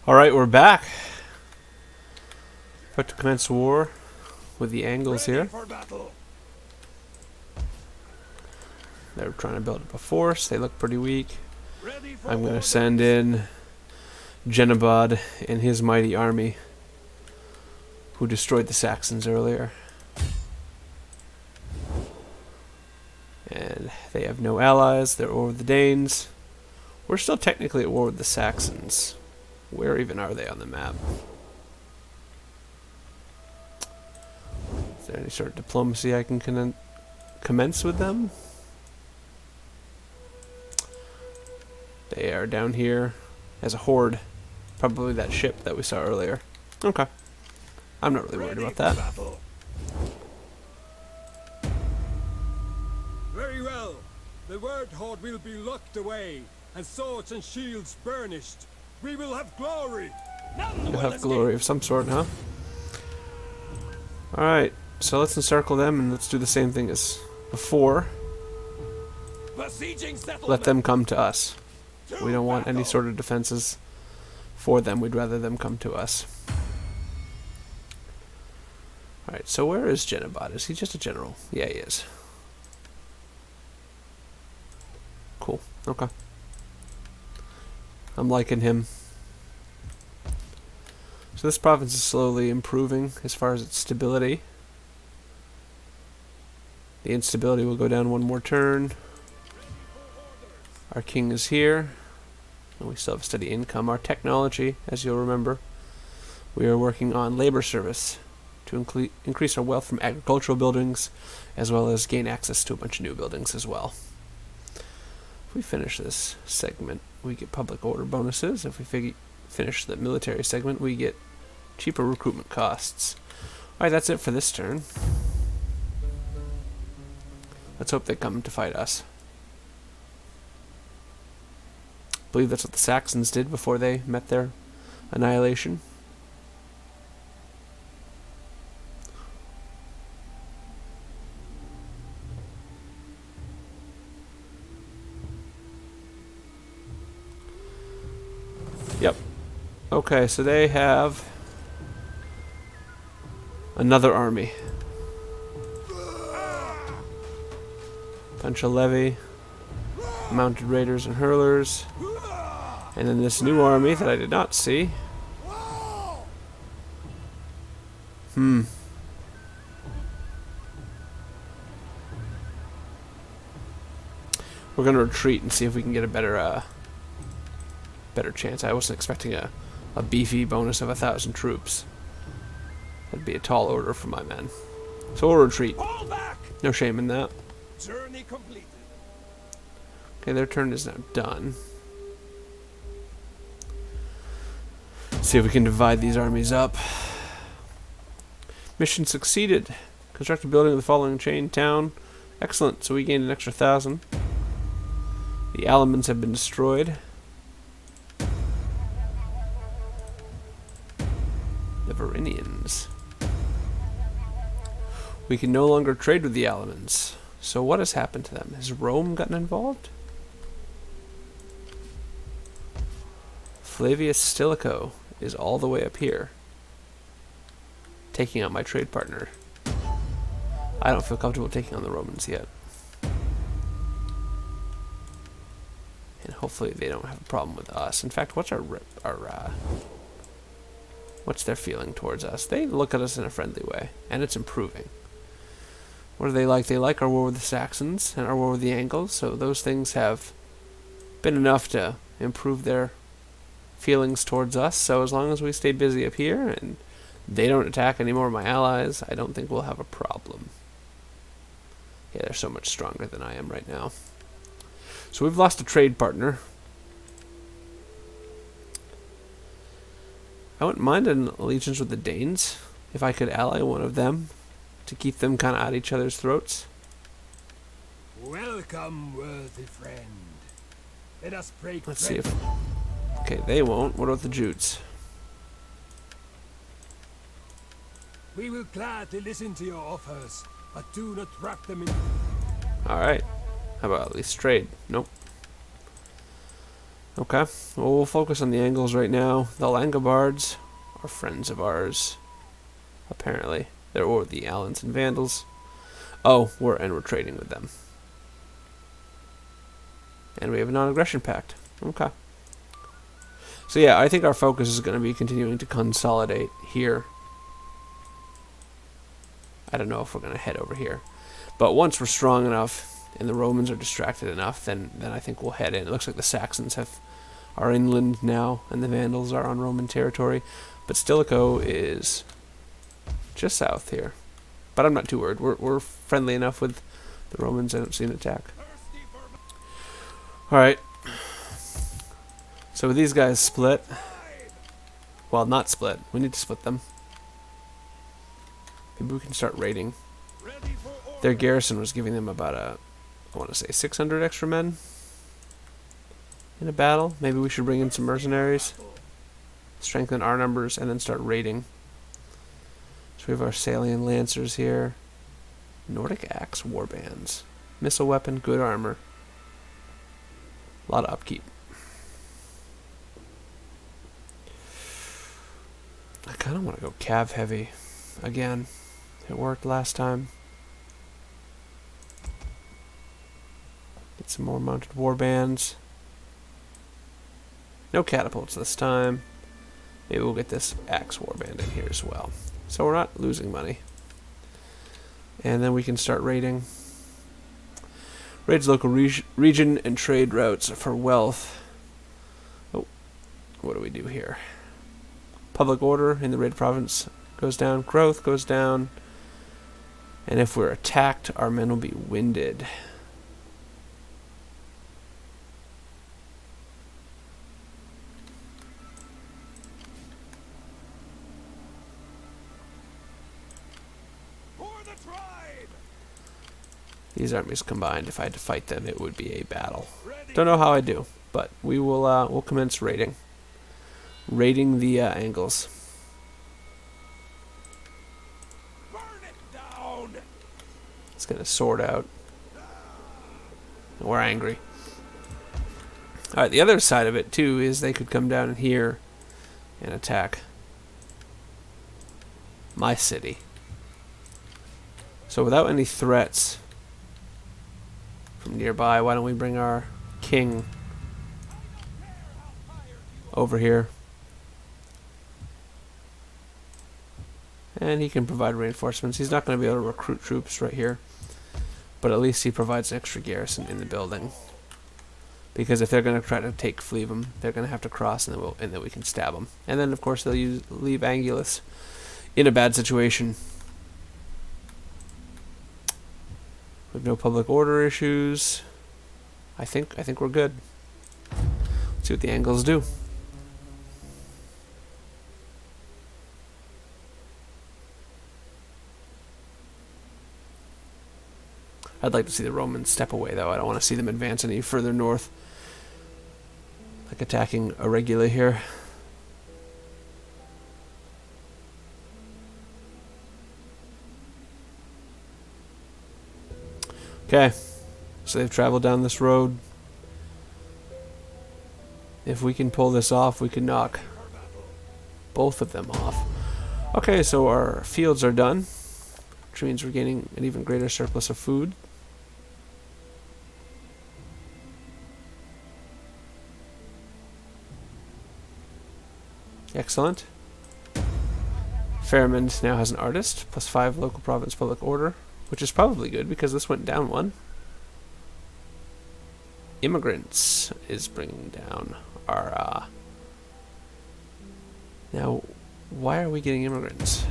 Alright, we're back. About to commence war with the Angles here. They're trying to build up a force. They look pretty weak. I'm going to send in Genabod and his mighty army, who destroyed the Saxons earlier. And they have no allies. They're at war with the Danes. We're still technically at war with the Saxons. Where even are they on the map? Is there any sort of diplomacy I can commence with them? They are down here as a horde. Probably that ship that we saw earlier. Okay. I'm not really worried about that. Very well. The word horde will be locked away, and swords and shields burnished. We will have glory. You'll have glory of some sort, huh? Alright, so let's encircle them and let's do the same thing as before. Let them come to us. We don't want any sort of defenses for them. We'd rather them come to us. Alright, so where is Genabod? Is he just a general? Yeah, he is. Cool. Okay. I'm liking him. So this province is slowly improving as far as its stability. The instability will go down one more turn. Our king is here. And we still have steady income. Our technology, as you'll remember, we are working on labor service to increase our wealth from agricultural buildings, as well as gain access to a bunch of new buildings as well. If we finish this segment, we get public order bonuses. If we finish the military segment, we get cheaper recruitment costs. Alright, that's it for this turn. Let's hope they come to fight us. I believe that's what the Saxons did before they met their annihilation. Yep. Okay, so they have another army. Bunch of levy, mounted raiders and hurlers. And then this new army that I did not see. We're gonna retreat and see if we can get a better chance. I wasn't expecting a beefy bonus of 1,000 troops. That'd be a tall order for my men. So we'll retreat. No shame in that. Journey completed. Okay, their turn is now done. See if we can divide these armies up. Mission succeeded. Construct a building of the following chain town. Excellent. So we gained an extra 1,000. The Alamans have been destroyed. The Varinians. We can no longer trade with the Alamans. So what has happened to them? Has Rome gotten involved? Flavius Stilicho is all the way up here, taking out my trade partner. I don't feel comfortable taking on the Romans yet. And hopefully they don't have a problem with us. In fact, what's what's their feeling towards us? They look at us in a friendly way, and it's improving. What are they like? They like our war with the Saxons and our war with the Angles, so those things have been enough to improve their feelings towards us. So as long as we stay busy up here and they don't attack any more of my allies, I don't think we'll have a problem. Yeah, they're so much stronger than I am right now. So we've lost a trade partner. I wouldn't mind an allegiance with the Danes if I could ally one of them to keep them kind of at each other's throats. Welcome, worthy friend. Let us break. Let's see if... Okay, they won't. What about the Jutes? We will gladly listen to your offers, but do not wrap them in. Alright. How about at least trade? Nope. Okay, well, we'll focus on the Angles right now. The Langobards are friends of ours, apparently. They're the Alans and Vandals. Oh, we're trading with them. And we have a non-aggression pact. Okay. So yeah, I think our focus is going to be continuing to consolidate here. I don't know if we're going to head over here. But once we're strong enough and the Romans are distracted enough, then I think we'll head in. It looks like the Saxons are inland now, and the Vandals are on Roman territory. But Stilicho is just south here. But I'm not too worried. We're friendly enough with the Romans. I don't see an attack. Alright. So these guys split. Well, not split. We need to split them. Maybe we can start raiding. Their garrison was giving them about I want to say 600 extra men in a battle. Maybe we should bring in some mercenaries, strengthen our numbers, and then start raiding. So we have our Salian Lancers here. Nordic Axe warbands. Missile weapon, good armor. A lot of upkeep. I kind of want to go cav heavy again. It worked last time. Get some more mounted warbands. No catapults this time. Maybe we'll get this axe warband in here as well. So we're not losing money. And then we can start raiding. Raids local region and trade routes for wealth. Oh, what do we do here? Public order in the raid province goes down. Growth goes down. And if we're attacked, our men will be winded. These armies combined, if I had to fight them, it would be a battle. Don't know how I do, but we will we'll commence raiding. Raiding the Angles. Let's get a sword out. We're angry. Alright, the other side of it, too, is they could come down here and attack my city. So without any threats from nearby, why don't we bring our king over here? And he can provide reinforcements. He's not going to be able to recruit troops right here, but at least he provides an extra garrison in the building. Because if they're going to try to take Flevum, they're going to have to cross, and then we can stab them. And then, of course, they'll leave Angulus in a bad situation. We have no public order issues. I think we're good. Let's see what the Angles do. I'd like to see the Romans step away, though. I don't want to see them advance any further north. Like attacking Irregula here. Okay, so they've traveled down this road. If we can pull this off, we can knock both of them off. Okay, so our fields are done, which means we're gaining an even greater surplus of food. Excellent. Fairmond now has an artist, +5 local province public order, which is probably good because this went down 1. Immigrants is bringing down our... Now, why are we getting immigrants?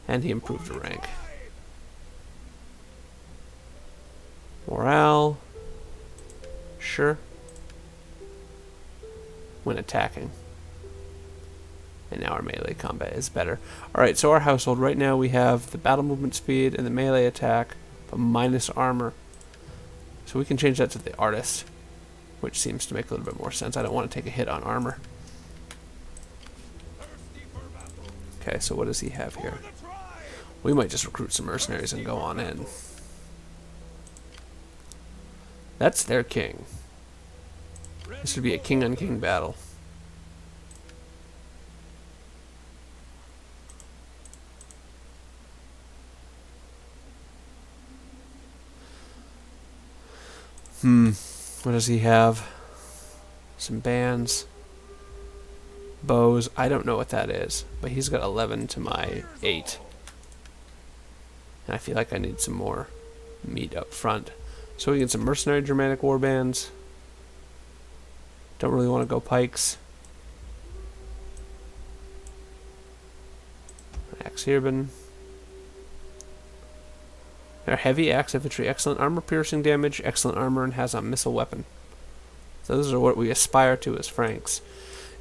And he improved the rank. Morale. Sure. When attacking. And now our melee combat is better. Alright, so our household, right now we have the battle movement speed and the melee attack, but minus armor. So we can change that to the artist, which seems to make a little bit more sense. I don't want to take a hit on armor. Okay, so what does he have here? We might just recruit some mercenaries and go on in. That's their king. This would be a king-on-king battle. What does he have? Some bands. Bows. I don't know what that is, but he's got 11 to my 8. And I feel like I need some more meat up front. So we get some mercenary Germanic warbands. Don't really want to go pikes. Axe Hirben. They're heavy axe infantry, excellent armor piercing damage, excellent armor, and has a missile weapon. So those are what we aspire to as Franks.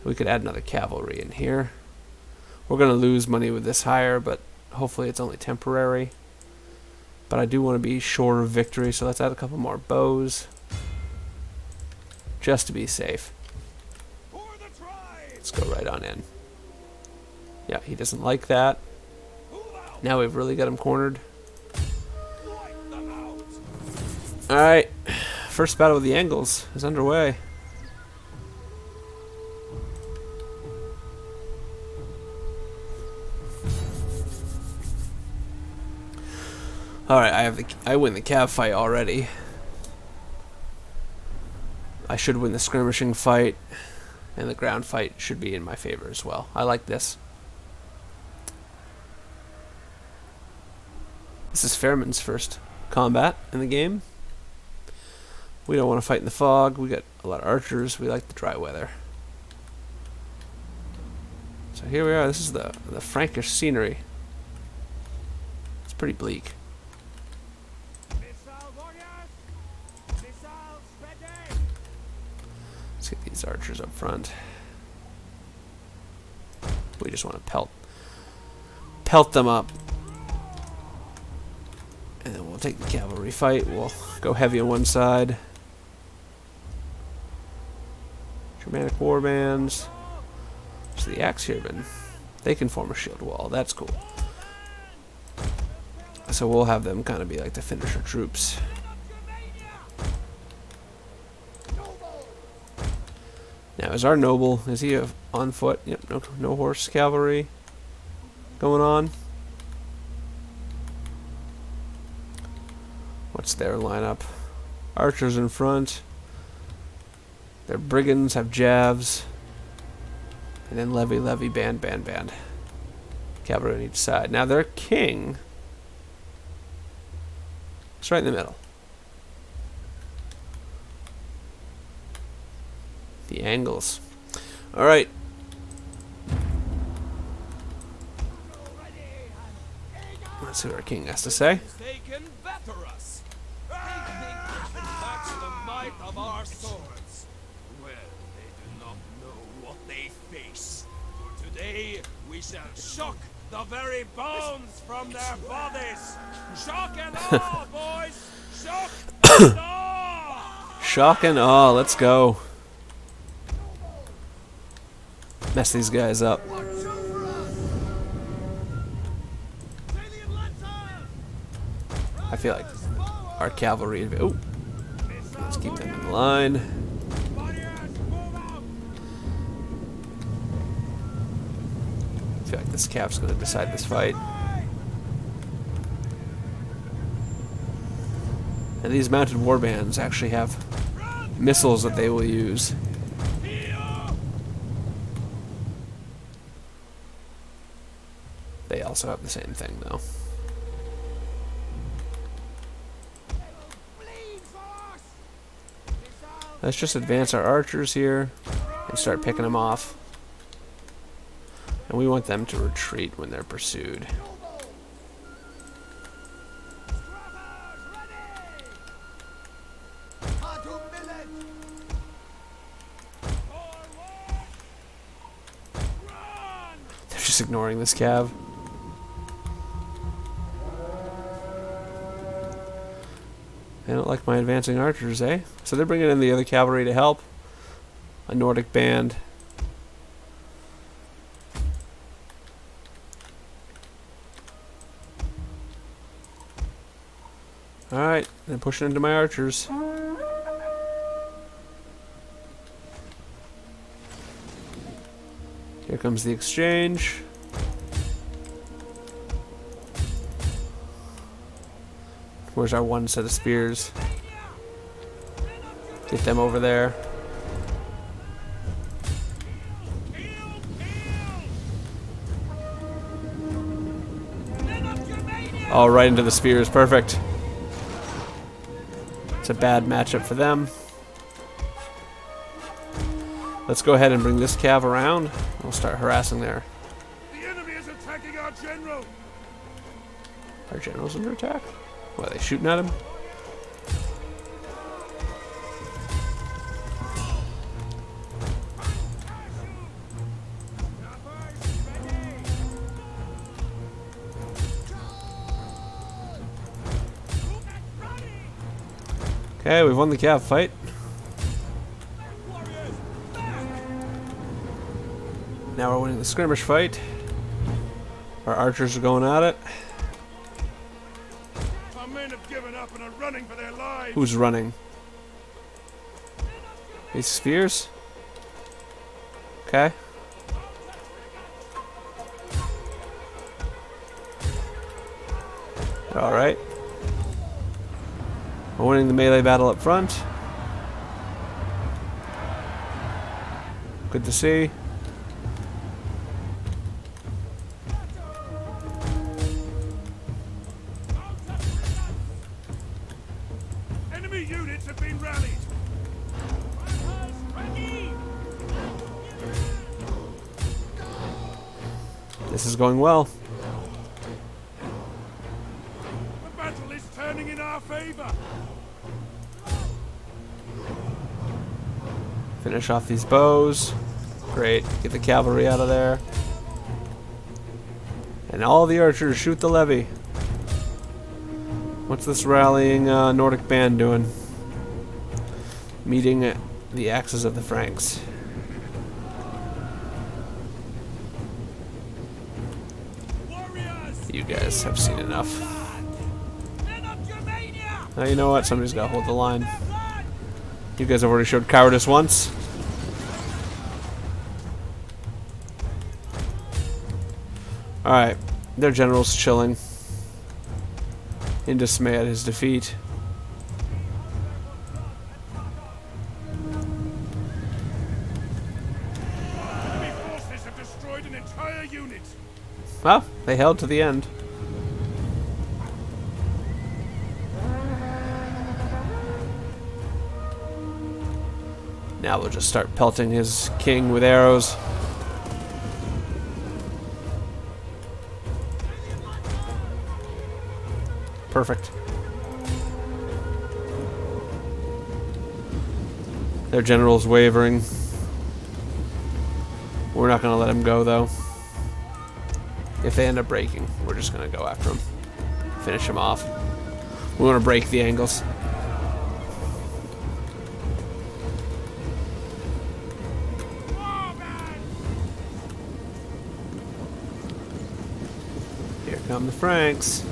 We could add another cavalry in here. We're going to lose money with this hire, but hopefully it's only temporary. But I do want to be sure of victory, so let's add a couple more bows. Just to be safe. Let's go right on in. Yeah, he doesn't like that. Now we've really got him cornered. Alright, first battle with the Angles is underway. Alright, I win the cav fight already. I should win the skirmishing fight, and the ground fight should be in my favor as well. I like this. This is Fairman's first combat in the game. We don't want to fight in the fog. We got a lot of archers. We like the dry weather. So here we are. This is the Frankish scenery. It's pretty bleak. Let's get these archers up front. We just want to pelt them up. And then we'll take the cavalry fight. We'll go heavy on one side. Germanic warbands. So the axe Hirben, they can form a shield wall. That's cool. So we'll have them kind of be like the finisher troops. Now, is our noble, is he on foot? Yep, no horse cavalry going on. What's their lineup? Archers in front. Their brigands have javs. And then levy, band. Cavalry on each side. Now their king is right in the middle. The Angles. Alright. Let's see what our king has to say. They can better us. They think they can match the might of our swords. Well, they do not know what they face. For today, we shall shock the very bones from their bodies. Shock and awe, boys! Shock and awe! Shock and awe, let's go. Mess these guys up. I feel like our cavalry. Oh, let's keep them in line. I feel like this cap's going to decide this fight. And these mounted warbands actually have missiles that they will use. They also have the same thing, though. Let's just advance our archers here and start picking them off. And we want them to retreat when they're pursued. They're just ignoring this cav. They don't like my advancing archers, eh? So they're bringing in the other cavalry to help. A Nordic band. Alright, they're pushing into my archers. Here comes the exchange. Where's our one set of spears? Get them over there. Oh, right into the spears. Perfect. It's a bad matchup for them. Let's go ahead and bring this cav around. We'll start harassing there. The enemy is attacking our general. Our general's under attack? What, are they shooting at him? Okay, we've won the cav fight. Now we're winning the skirmish fight. Our archers are going at it. Our men have given up and are running for their lives. Who's running? These spheres? Okay. Alright. We're winning the melee battle up front. Good to see. Enemy units have been rallied. This is going well. The battle is turning in our favor. Finish off these bows. Great. Get the cavalry out of there. And all the archers shoot the levy. What's this rallying Nordic band doing? Meeting at the axes of the Franks. You guys have seen enough. Now you know what? Somebody's got to hold the line. You guys have already showed cowardice once. Alright, their general's chilling. In dismay at his defeat. Enemy forces have destroyed an entire unit. Well, they held to the end. Now we'll just start pelting his king with arrows. Perfect. Their general's wavering. We're not going to let him go, though. If they end up breaking, we're just going to go after him. Finish him off. We want to break the angles. Here come the Franks.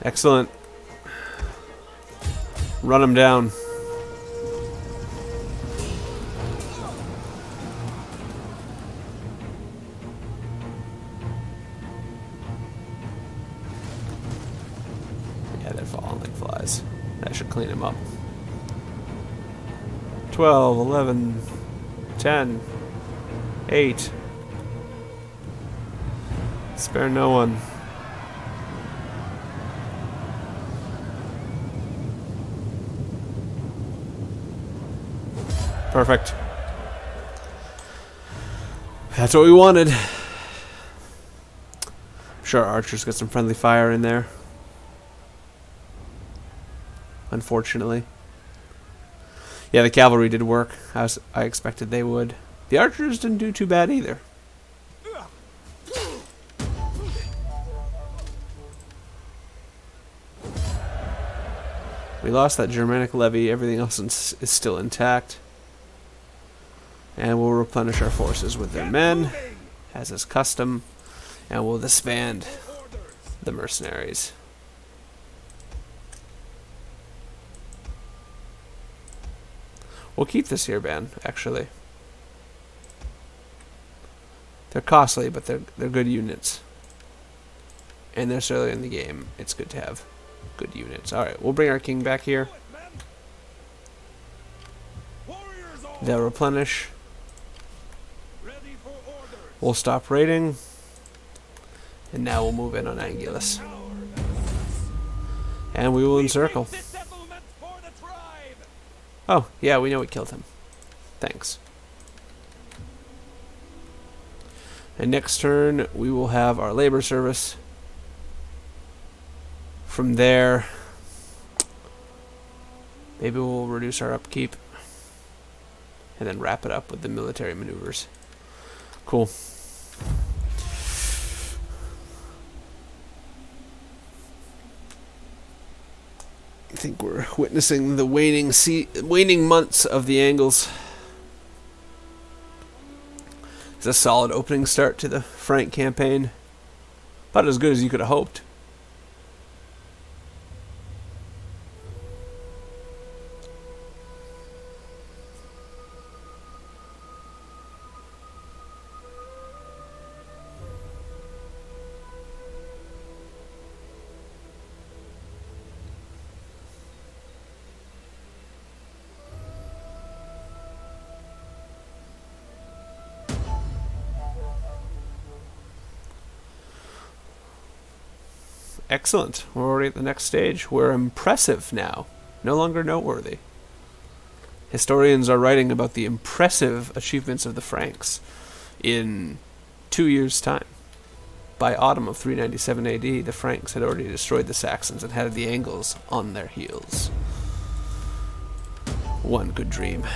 Excellent. Run him down. Yeah, they're falling like flies. That should clean him up. 12, 11, 10, 8. Spare no one. Perfect. That's what we wanted. I'm sure archers got some friendly fire in there. Unfortunately. Yeah, the cavalry did work, as I expected they would. The archers didn't do too bad either. We lost that Germanic levy. Everything else is still intact. And we'll replenish our forces with their men, as is custom, and we'll disband the mercenaries. We'll keep this here band, actually. They're costly, but they're good units. And they're early in the game. It's good to have good units. Alright, we'll bring our king back here. They'll replenish. We'll stop raiding. And now we'll move in on Angulus. And we will encircle. Oh, yeah, we know we killed him. Thanks. And next turn, we will have our labor service. From there, maybe we'll reduce our upkeep. And then wrap it up with the military maneuvers. Cool. I think we're witnessing the waning months of the Angles. It's a solid opening start to the Frank campaign. About as good as you could have hoped. Excellent. We're already at the next stage. We're impressive now. No longer noteworthy. Historians are writing about the impressive achievements of the Franks in 2 years' time. By autumn of 397 AD, the Franks had already destroyed the Saxons and had the Angles on their heels. One good dream.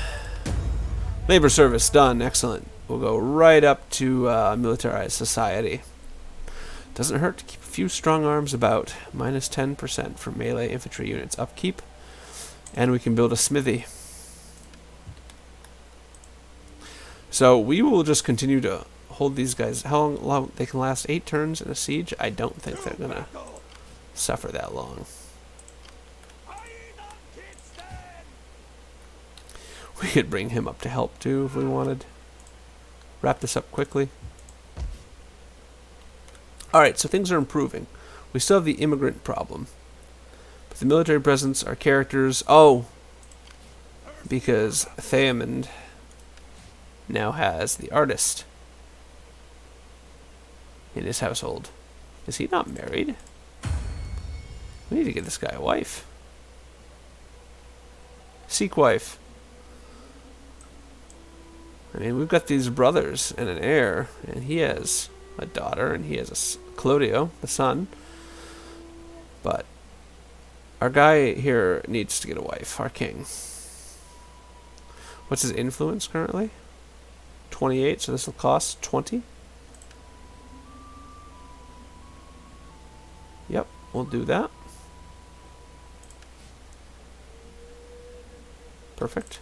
Labor service done. Excellent. We'll go right up to militarized society. Doesn't hurt to keep a few strong arms about. Minus 10% for melee infantry units upkeep. And we can build a smithy. So we will just continue to hold these guys. How long they can last? 8 turns in a siege? I don't think they're going to suffer that long. We could bring him up to help too if we wanted. Wrap this up quickly. Alright, so things are improving. We still have the immigrant problem. But the military presence, our characters... Oh! Because Theamond now has the artist in his household. Is he not married? We need to get this guy a wife. Seek wife. I mean, we've got these brothers and an heir, and he has a daughter, and he has a Clodio, the son. But our guy here needs to get a wife, our king. What's his influence currently? 28, so this will cost 20. Yep, we'll do that. Perfect.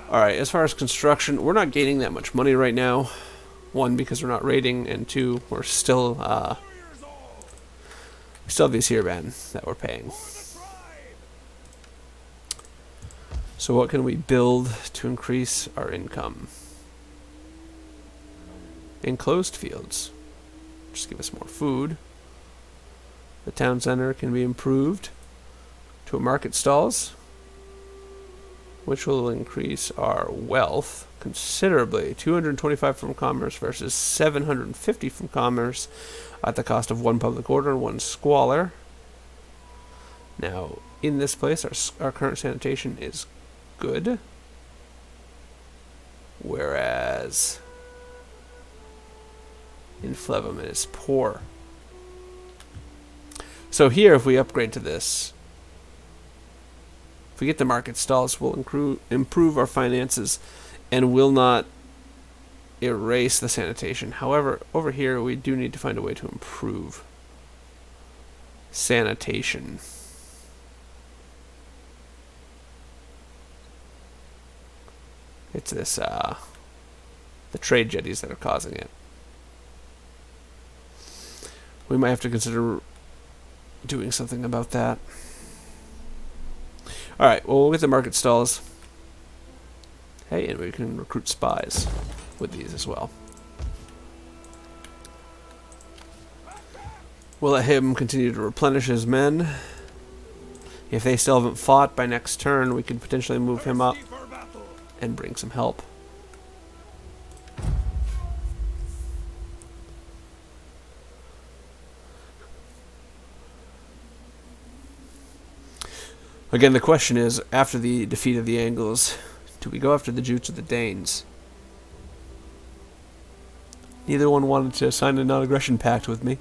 Alright, as far as construction, we're not gaining that much money right now. One, because we're not raiding, and two, we're still, we still have these here, man, that we're paying. So what can we build to increase our income? Enclosed fields. Just give us more food. The town center can be improved to a market stalls, which will increase our wealth considerably. 225 from commerce versus 750 from commerce at the cost of 1 public order and 1 squalor. Now, in this place, our current sanitation is good, whereas in Flevum it is poor. So here, if we upgrade to this, if we get the market stalls, we'll improve our finances and will not erase the sanitation. However, over here we do need to find a way to improve sanitation. It's this, the trade jetties that are causing it. We might have to consider doing something about that. Alright, well, we'll get the market stalls. Hey, and we can recruit spies with these as well. We'll let him continue to replenish his men. If they still haven't fought by next turn, we could potentially move him up and bring some help. Again, the question is, after the defeat of the Angles, do we go after the Jutes or the Danes? Neither one wanted to sign a non-aggression pact with me.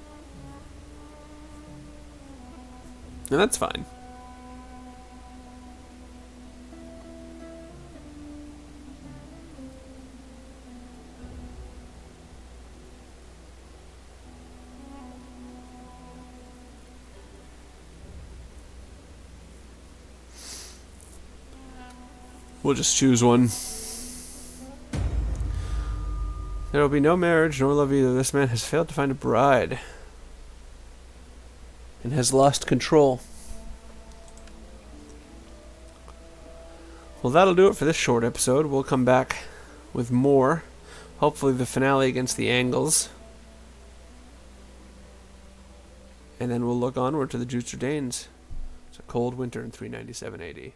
And that's fine. We'll just choose one. There will be no marriage nor love either. This man has failed to find a bride and has lost control. Well, that'll do it for this short episode. We'll come back with more. Hopefully the finale against the Angles. And then we'll look onward to the Jutes or Danes. It's a cold winter in 397 AD.